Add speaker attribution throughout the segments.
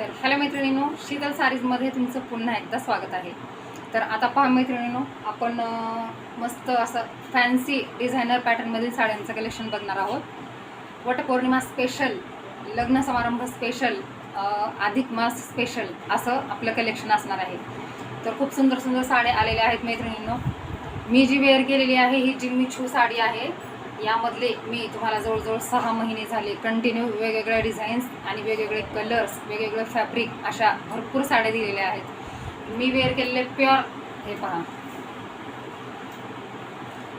Speaker 1: तर हॅलो मैत्रिणींनो, शीतल सारीजमध्ये तुमचं पुन्हा एकदा स्वागत आहे. तर आता पहा मैत्रिणींनो, आपण मस्त असं फॅन्सी डिझायनर पॅटर्नमधील साड्यांचं कलेक्शन बघणार आहोत. वटपौर्णिमा स्पेशल, लग्न समारंभ स्पेशल, अधिक मास स्पेशल असं आपलं कलेक्शन असणार आहे. तर खूप सुंदर सुंदर साड्या आलेल्या आहेत मैत्रिणींनो. मी जी वेअर केलेली आहे ही जिम्मी छू साडी आहे. यामधले मी तुम्हाला जवळजवळ 6 महिने झाले कंटिन्यू वेगवेगळ्या डिझाईन्स आणि वेगवेगळे कलर्स, वेगवेगळे फॅब्रिक अशा भरपूर साड्या दिलेल्या आहेत. मी वेअर केलेले प्युअर, हे पहा,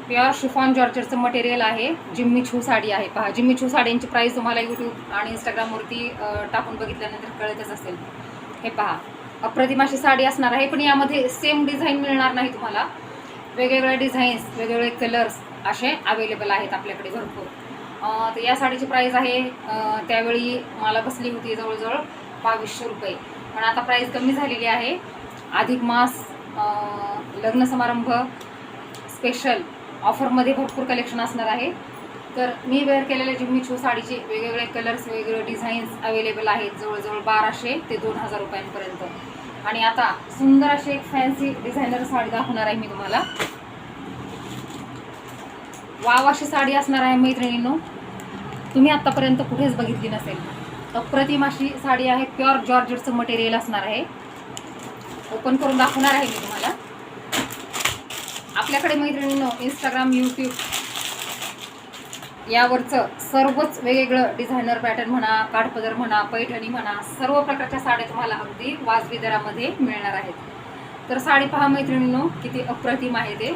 Speaker 1: प्युअर शिफॉन जॉर्जेटचं मटेरियल आहे. जिम्मी छू साडी आहे. पहा, जिम्मी छू साड्यांची प्राईस तुम्हाला यूट्यूब आणि इंस्टाग्रामवरती टाकून बघितल्यानंतर कळतच असेल. हे पहा, अप्रतिम अशी साडी असणार आहे, पण यामध्ये सेम डिझाईन मिळणार नाही तुम्हाला. वेगवेगळे डिझाईन्स, वेगवेगळे कलर्स असे अवेलेबल आहेत आपल्याकडे भरपूर. तर या साडीची प्राईस आहे, त्यावेळी मला बसली होती जवळजवळ 2200 रुपये, पण आता प्राईस कमी झालेली आहे. अधिक मास, लग्न समारंभ स्पेशल ऑफरमध्ये भरपूर कलेक्शन असणार आहे. तर मी वेअर केलेल्या जिम्मी छू साडीचे वेगवेगळे कलर्स, वेगवेगळे डिझाईन्स अवेलेबल आहेत, जवळजवळ 1200 ते 2000 रुपयांपर्यंत. आणि आता सुंदर अशी एक फॅन्सी डिझायनर साडी दाखवणार आहे मी तुम्हाला. वाव अशी साडी असणार आहे मैत्रिणींनो, तुम्ही आत्तापर्यंत कुठेच बघितली नसेल. अप्रतिम अशी साडी आहे. प्युअर जॉर्जेटचं मटेरियल असणार आहे. ओपन करून दाखवणार आहे मी तुम्हाला. आपल्याकडे मैत्रिणींनो इंस्टाग्राम, यूट्यूब यावरचं सर्वच वेगवेगळं डिझायनर पॅटर्न म्हणा, काठपदर म्हणा, पैठणी म्हणा, सर्व प्रकारच्या साड्या तुम्हाला अगदी वाजवी दरामध्ये मिळणार आहेत. तर साडी पहा मैत्रिणींनो, किती अप्रतिम आहे ते.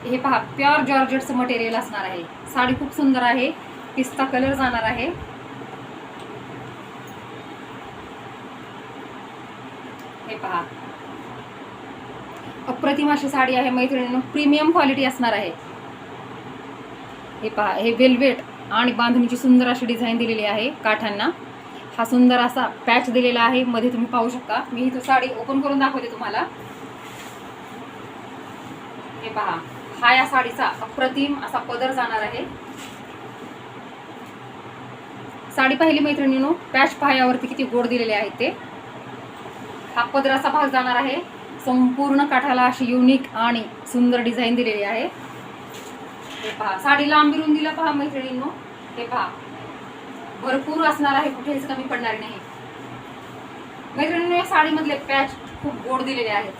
Speaker 1: हे पहा, प्युअर जॉर्जेटचं मटेरियल असणार आहे. साडी खूप सुंदर आहे. पिस्ता कलर जाणार आहे. हे पहा, अप्रतिम अशी साडी आहे मैत्रिणींनो. प्रीमियम क्वालिटी असणार आहे. हे पहा, हे वेल्वेट आणि बांधणीची सुंदर अशी डिझाईन दिलेली आहे. काठांना हा सुंदर असा पॅच दिलेला आहे. मध्ये तुम्ही पाहू शकता. मी ही साडी ओपन करून दाखवते तुम्हाला. हे पहा, हा या साडीचा अप्रतिम असा पदर जाणार आहे. साडी पाहिली मैत्रिणींनो, पॅच पहा यावरती किती गोड दिलेले आहेत ते. हा पदराचा भाग जाणार आहे. संपूर्ण काठाला अशी युनिक आणि सुंदर डिझाईन दिलेली आहे. हे पहा, साडी लांबी रुंदीला पहा मैत्रिणींनो. हे पहा, भरपूर असणार आहे, कुठेच कमी पडणार नाही मैत्रिणींनो. या साडीमधले पॅच खूप गोड दिलेले आहेत.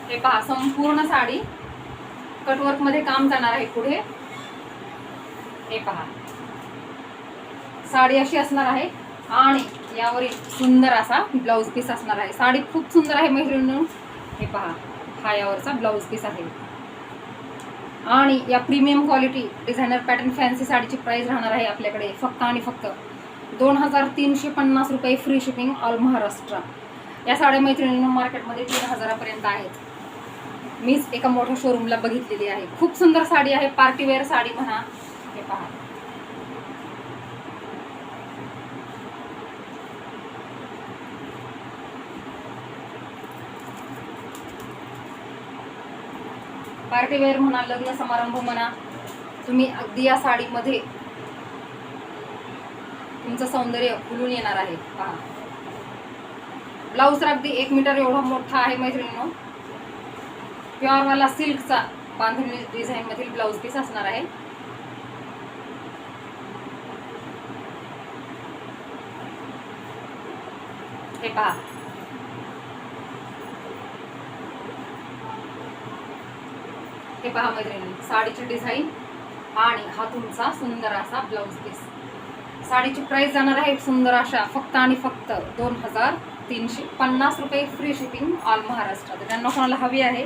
Speaker 1: हे पहा, संपूर्ण साडी कटवर्क मध्ये काम जाणार आहे पुढे. हे पहा, साडी अशी असणार आहे आणि यावरील सुंदर असा ब्लाऊज पीस असणार आहे. साडी खूप सुंदर आहे मैत्रिणींनो. हे पहा, हा यावरचा ब्लाऊज पीस आहे. आणि या premium quality designer pattern fancy साडीची प्राइस राहणार आहे आपल्याकडे फक्त आणि फक्त 2350 रुपये, फ्री शिपिंग ऑल महाराष्ट्र. या साड्या मैत्रिणींनो मार्केटमध्ये 3000 पर्यंत आहेत. मीच एका मोठ्या शोरूमला बघितलेली आहे. खूप सुंदर साडी आहे, पार्टीवेअर साडी म्हणा. हे पहा, पार्टीवेअर म्हणा, लग्न समारंभ म्हणा, तुम्ही अगदी या साडीमध्ये तुमचं सौंदर्य फुलून येणार आहे. पहा, ब्लाऊज तर अगदी 1 मीटर एवढा मोठा आहे मैत्रिणींनो. प्युअरवाला सिल्कचा बांधणी डिझाईन मधील ब्लाऊज पीस असणार आहे. हे पहा, हे पहा मैत्रिणी, साडीची डिझाईन आणि हा तुमचा सुंदर असा ब्लाऊज पीस. साडीची प्राइस जाणार आहे सुंदर अशा फक्त आणि फक्त 2350 रुपये, फ्री शिपिंग ऑल महाराष्ट्र. तर ज्यांना कोणाला हवी आहे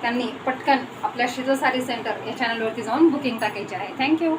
Speaker 1: त्यांनी पटकन आपल्या शीतल साडी सेंटर या चॅनलवरती जाऊन बुकिंग टाकायची आहे. थँक्यू.